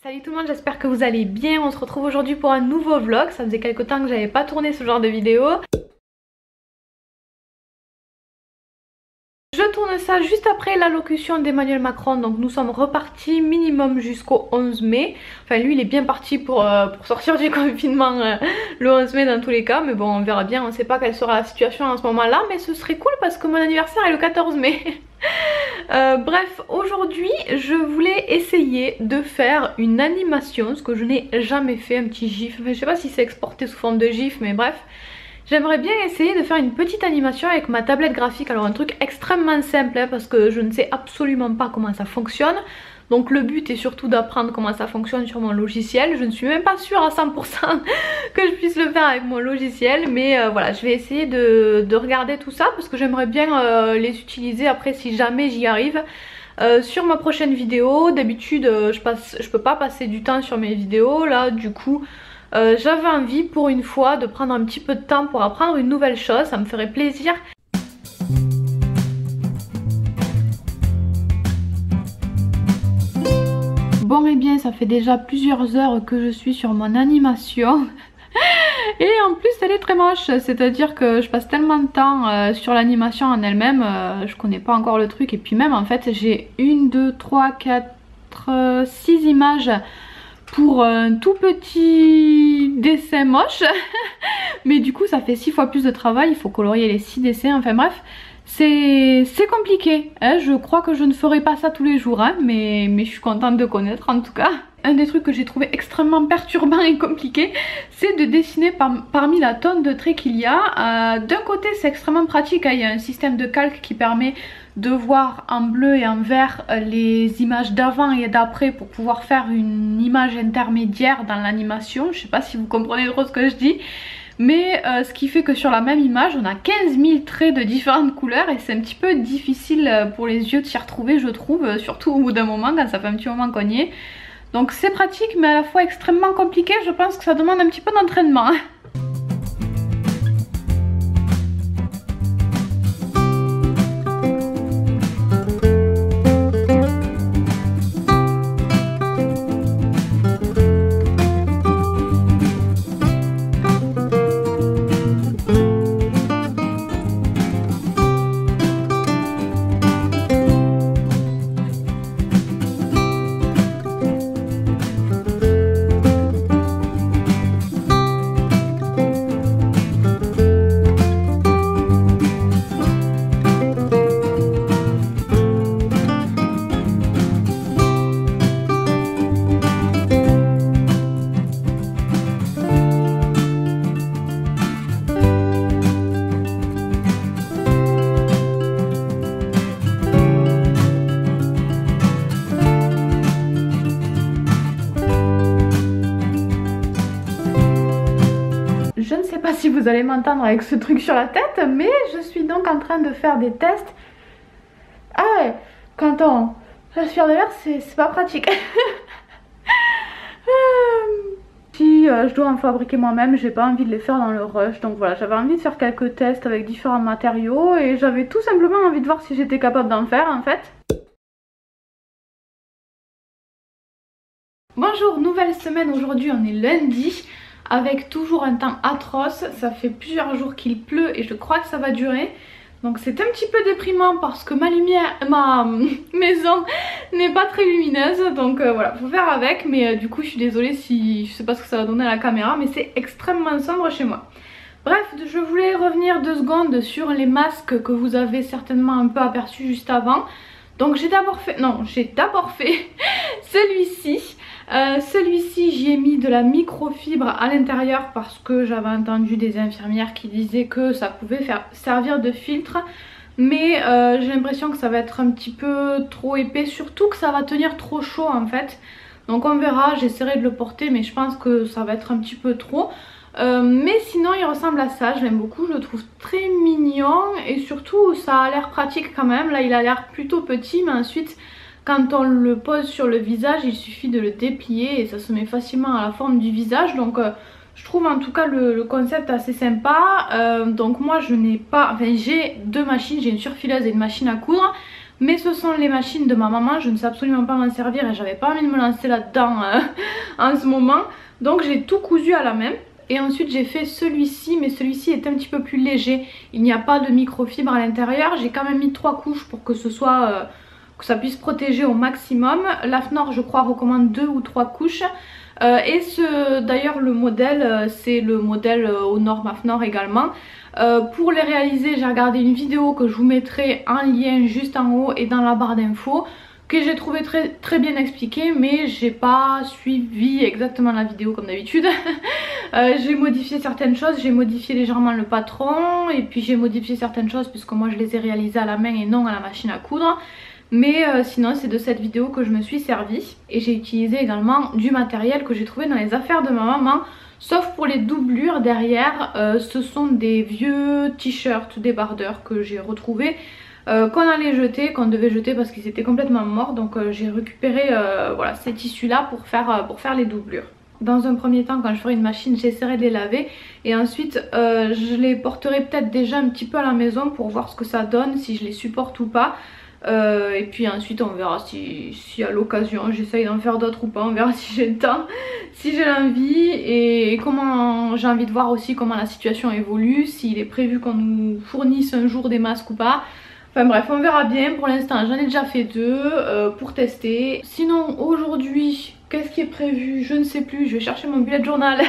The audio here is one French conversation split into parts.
Salut tout le monde, j'espère que vous allez bien. On se retrouve aujourd'hui pour un nouveau vlog. Ça faisait quelques temps que j'avais pas tourné ce genre de vidéo. Je tourne ça juste après l'allocution d'Emmanuel Macron, donc nous sommes repartis minimum jusqu'au 11 mai. Enfin lui il est bien parti pour sortir du confinement le 11 mai dans tous les cas, mais bon on verra bien, on sait pas quelle sera la situation en ce moment là, mais ce serait cool parce que mon anniversaire est le 14 mai. Bref, aujourd'hui je voulais essayer de faire une animation, ce que je n'ai jamais fait, un petit gif, enfin, je sais pas si c'est exporté sous forme de gif mais bref. J'aimerais bien essayer de faire une petite animation avec ma tablette graphique, alors un truc extrêmement simple parce que je ne sais absolument pas comment ça fonctionne. Donc le but est surtout d'apprendre comment ça fonctionne sur mon logiciel. Je ne suis même pas sûre à 100% que je puisse le faire avec mon logiciel, mais voilà, je vais essayer de regarder tout ça parce que j'aimerais bien les utiliser après si jamais j'y arrive. Sur ma prochaine vidéo, d'habitude je peux pas passer du temps sur mes vidéos, là du coup j'avais envie pour une fois de prendre un petit peu de temps pour apprendre une nouvelle chose, ça me ferait plaisir. Bon et bien ça fait déjà plusieurs heures que je suis sur mon animation. Et en plus elle est très moche, c'est à dire que je passe tellement de temps sur l'animation en elle-même, je connais pas encore le truc. Et puis même en fait j'ai 1, 2, 3, 4, 6 images pour un tout petit dessin moche. Mais du coup ça fait 6 fois plus de travail, il faut colorier les 6 dessins, enfin bref. C'est compliqué, hein. Je crois que je ne ferai pas ça tous les jours, hein, mais je suis contente de connaître en tout cas. Un des trucs que j'ai trouvé extrêmement perturbant et compliqué, c'est de dessiner parmi la tonne de traits qu'il y a. D'un côté c'est extrêmement pratique, hein. Il y a un système de calque qui permet de voir en bleu et en vert les images d'avant et d'après pour pouvoir faire une image intermédiaire dans l'animation. Je sais pas si vous comprenez trop ce que je dis. Mais ce qui fait que sur la même image on a 15 000 traits de différentes couleurs et c'est un petit peu difficile pour les yeux de s'y retrouver, je trouve, surtout au bout d'un moment quand ça fait un petit moment qu'on y est. Donc c'est pratique mais à la fois extrêmement compliqué, je pense que ça demande un petit peu d'entraînement. Je ne sais pas si vous allez m'entendre avec ce truc sur la tête, mais je suis donc en train de faire des tests. Ah ouais, quand on respire de l'air, c'est pas pratique. Si je dois en fabriquer moi-même, j'ai pas envie de les faire dans le rush. Donc voilà, j'avais envie de faire quelques tests avec différents matériaux et j'avais tout simplement envie de voir si j'étais capable d'en faire en fait. Bonjour, nouvelle semaine, aujourd'hui on est lundi. Avec toujours un temps atroce, ça fait plusieurs jours qu'il pleut et je crois que ça va durer. Donc c'est un petit peu déprimant parce que ma maison n'est pas très lumineuse. Donc voilà, faut faire avec. Mais du coup je suis désolée si je sais pas ce que ça va donner à la caméra, mais c'est extrêmement sombre chez moi. Bref, je voulais revenir 2 secondes sur les masques que vous avez certainement un peu aperçus juste avant. Donc j'ai d'abord fait celui-ci. Celui-ci j'y ai mis de la microfibre à l'intérieur parce que j'avais entendu des infirmières qui disaient que ça pouvait servir de filtre. Mais j'ai l'impression que ça va être un petit peu trop épais, surtout que ça va tenir trop chaud en fait. Donc on verra, j'essaierai de le porter mais je pense que ça va être un petit peu trop. Mais sinon il ressemble à ça, je l'aime beaucoup, je le trouve très mignon et surtout ça a l'air pratique quand même. Là il a l'air plutôt petit mais ensuite quand on le pose sur le visage il suffit de le déplier et ça se met facilement à la forme du visage. Donc je trouve en tout cas le concept assez sympa. Donc moi je n'ai pas, enfin j'ai 2 machines, j'ai une surfileuse et une machine à coudre. Mais ce sont les machines de ma maman, je ne sais absolument pas m'en servir et j'avais pas envie de me lancer là-dedans en ce moment. Donc j'ai tout cousu à la main. Et ensuite j'ai fait celui-ci, mais celui-ci est un petit peu plus léger. Il n'y a pas de microfibre à l'intérieur. J'ai quand même mis 3 couches pour que ce soit... que ça puisse protéger au maximum. L'Afnor je crois recommande 2 ou 3 couches. Et d'ailleurs le modèle, c'est le modèle aux normes Afnor également. Pour les réaliser, j'ai regardé une vidéo que je vous mettrai en lien juste en haut et dans la barre d'infos, que j'ai trouvé très bien expliqué, mais j'ai pas suivi exactement la vidéo comme d'habitude. J'ai modifié certaines choses, j'ai modifié légèrement le patron et puis j'ai modifié certaines choses puisque moi je les ai réalisées à la main et non à la machine à coudre. Mais sinon c'est de cette vidéo que je me suis servie. Et j'ai utilisé également du matériel que j'ai trouvé dans les affaires de ma maman. Sauf pour les doublures derrière, ce sont des vieux t-shirts débardeurs que j'ai retrouvés. Qu'on allait jeter, qu'on devait jeter parce qu'ils étaient complètement morts. Donc j'ai récupéré voilà, ces tissus là pour faire les doublures. Dans un premier temps, quand je ferai une machine, j'essaierai de les laver. Et ensuite je les porterai peut-être déjà un petit peu à la maison pour voir ce que ça donne, si je les supporte ou pas. Et puis ensuite on verra si à l'occasion j'essaye d'en faire d'autres ou pas, on verra si j'ai le temps, si j'ai l'envie et comment j'ai envie de voir aussi comment la situation évolue, s'il est prévu qu'on nous fournisse un jour des masques ou pas. Enfin bref, on verra bien. Pour l'instant j'en ai déjà fait 2 pour tester. Sinon aujourd'hui, qu'est-ce qui est prévu? Je ne sais plus, je vais chercher mon bullet journal.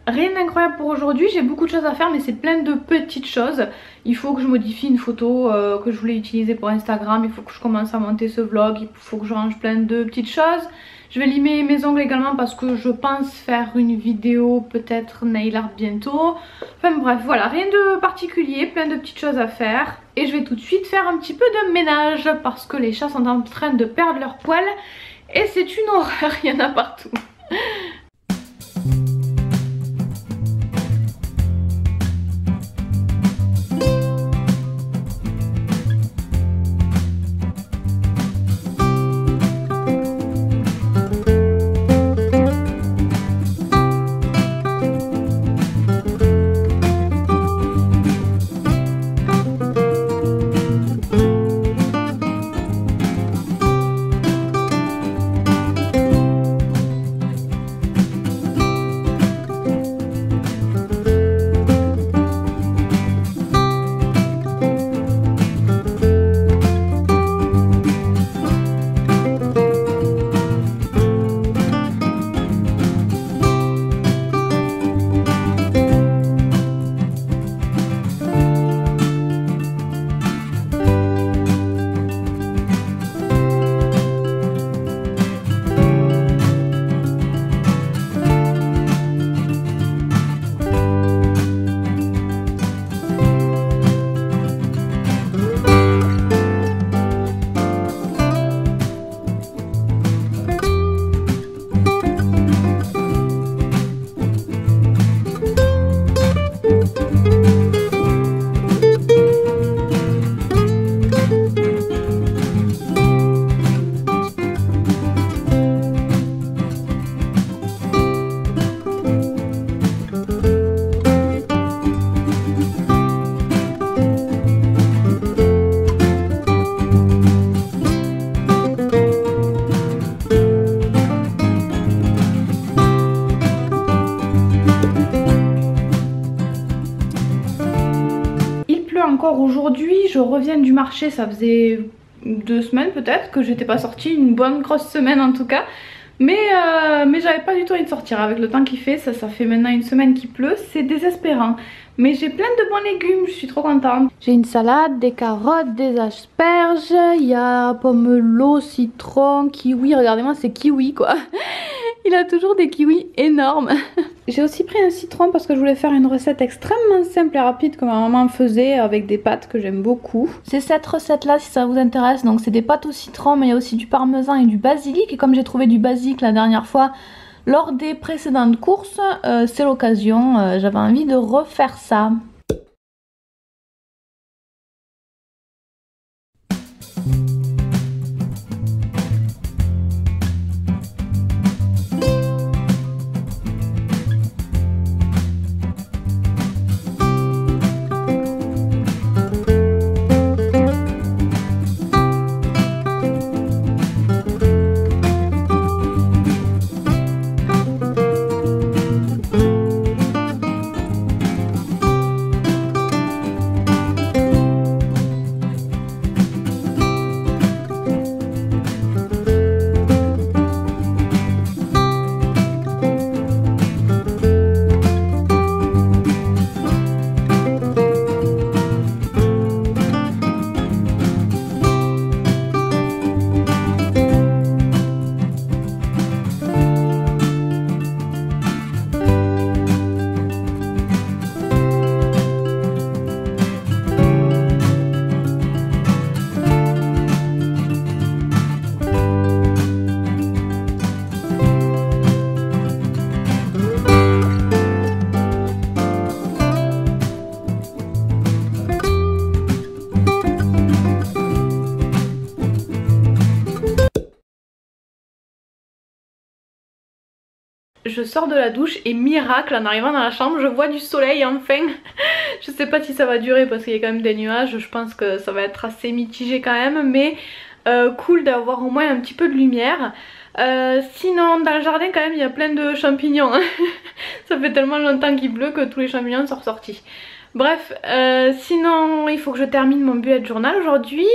Rien d'incroyable pour aujourd'hui, j'ai beaucoup de choses à faire mais c'est plein de petites choses. Il faut que je modifie une photo que je voulais utiliser pour Instagram, il faut que je commence à monter ce vlog, il faut que je range plein de petites choses. Je vais limer mes ongles également parce que je pense faire une vidéo peut-être nail art bientôt. Enfin bref, voilà, rien de particulier, plein de petites choses à faire. Et je vais tout de suite faire un petit peu de ménage parce que les chats sont en train de perdre leurs poils et c'est une horreur, il y en a partout. Encore aujourd'hui, je reviens du marché, ça faisait 2 semaines peut-être que j'étais pas sortie, une bonne grosse semaine en tout cas. Mais j'avais pas du tout envie de sortir avec le temps qu'il fait, ça fait maintenant une semaine qu'il pleut, c'est désespérant. Mais j'ai plein de bons légumes, je suis trop contente. J'ai une salade, des carottes, des asperges, il y a pomelo, citron, kiwi, regardez-moi c'est kiwi quoi. Il a toujours des kiwis énormes. J'ai aussi pris un citron parce que je voulais faire une recette extrêmement simple et rapide que ma maman faisait avec des pâtes que j'aime beaucoup. C'est cette recette là si ça vous intéresse. Donc c'est des pâtes au citron mais il y a aussi du parmesan et du basilic. Et comme j'ai trouvé du basilic la dernière fois lors des précédentes courses, c'est l'occasion. J'avais envie de refaire ça. Je sors de la douche et miracle, en arrivant dans la chambre, je vois du soleil enfin. Je sais pas si ça va durer parce qu'il y a quand même des nuages, je pense que ça va être assez mitigé quand même, mais cool d'avoir au moins un petit peu de lumière. Sinon dans le jardin quand même il y a plein de champignons. Ça fait tellement longtemps qu'il pleut que tous les champignons sont ressortis. Bref, sinon il faut que je termine mon bullet journal aujourd'hui.